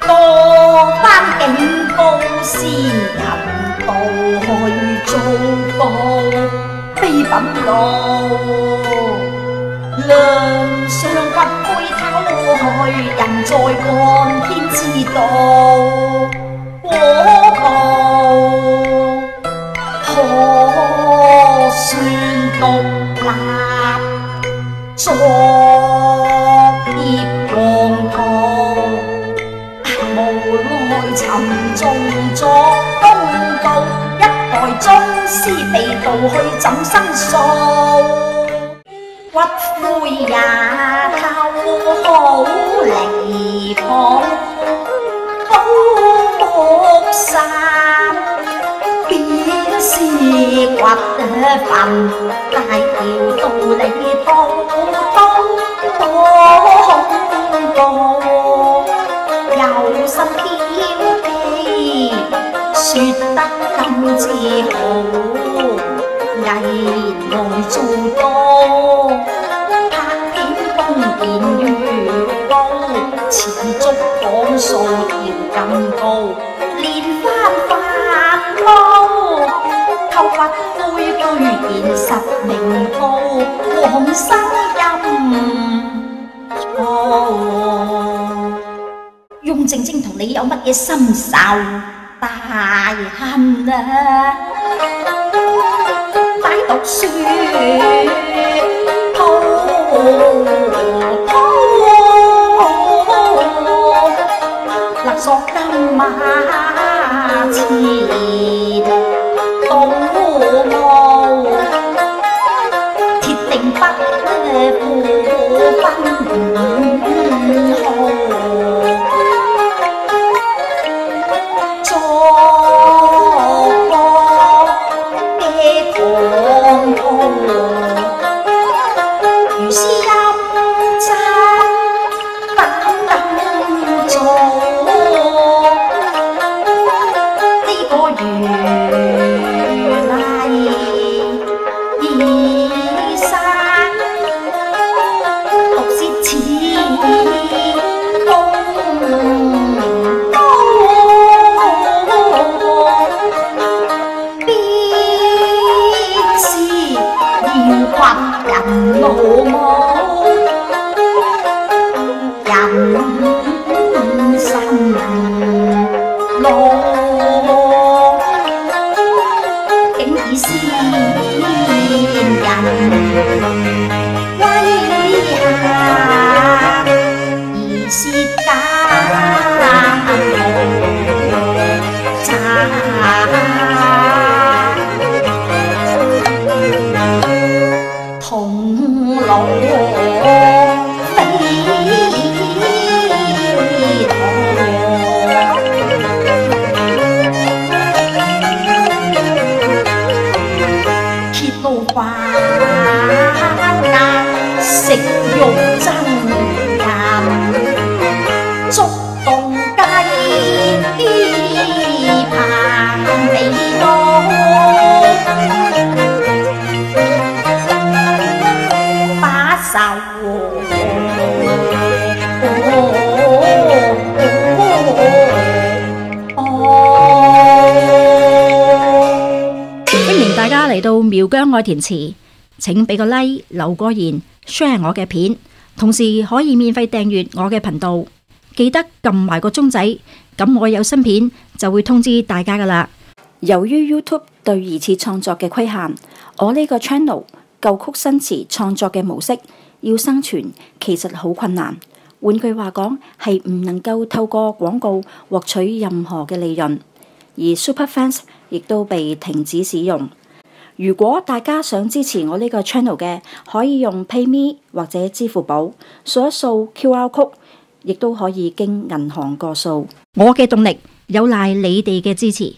多番警告先人道去糟糕非品路，梁上骨灰偷去，人在干天之道，果報可算獨立作孽黃途，無奈沉重作公道，一代宗師被盜去怎申訴？骨灰也偷好離譜，寶木山便是掘墳，大條道理滔滔多恐怖，有心挑剔，說得咁自豪，危來做多，拍片東電預告，持續講數條咁高，連番發毛，偷骨灰居然實名報，黃生陰錯。雍正正同你有乜嘢深仇大恨啊？歹讀書滔滔，勒索金馬錢倒冒，鐵定不負分號。如是陰質等做，呢個如來已生，毒舌似風刀，必是要掘人老母，人神路，竟以先人威嚇而舌奸詐，同老非揭露花眼食肉憎人，觸動雞棚尾刀，把手歡迎大家嚟到苗疆愛填詞，請俾個 like 留個言 share 我嘅片，同時可以免費訂閱我嘅頻道，記得撳埋個鐘仔，咁我有新片就會通知大家噶啦。由於 YouTube 對二次創作嘅規限，我呢個 channel 舊曲新詞創作嘅模式要生存其實好困難，換句話講係唔能夠透過廣告獲取任何嘅利潤，而 Superfans 亦都被停止使用。如果大家想支持我呢個 channel 嘅，可以用 PayMe 或者支付寶掃一掃 QR code， 亦都可以經銀行過數。我嘅動力有賴你哋嘅支持。